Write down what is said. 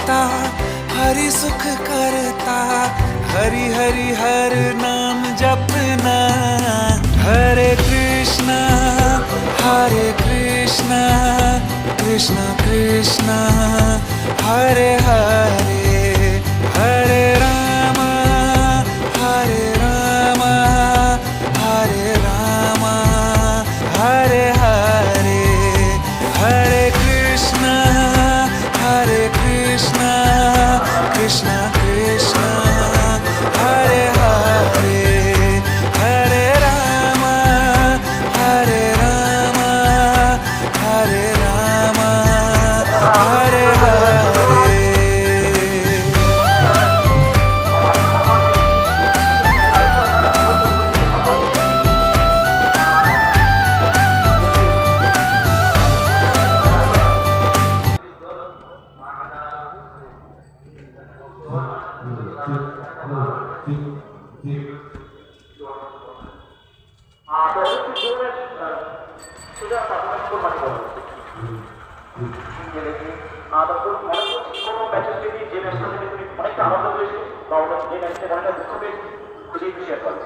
करता, हरि सुख करता, हरि हरि हर नाम जपना। हरे कृष्णा कृष्णा कृष्णा हरे हरे, हरे राम हरे राम हरे राम, हरे हरे, हरे कृष्णा कृष्णा कृष्णा हरे हरे, हरे राम हरे राम हरे राम, हरे हरे। অনেকটা আনন্দ পেয়েছি বা যে ম্যাচে অনেকটা দুঃখ পেয়েছি, খুশি শেয়ার করবো।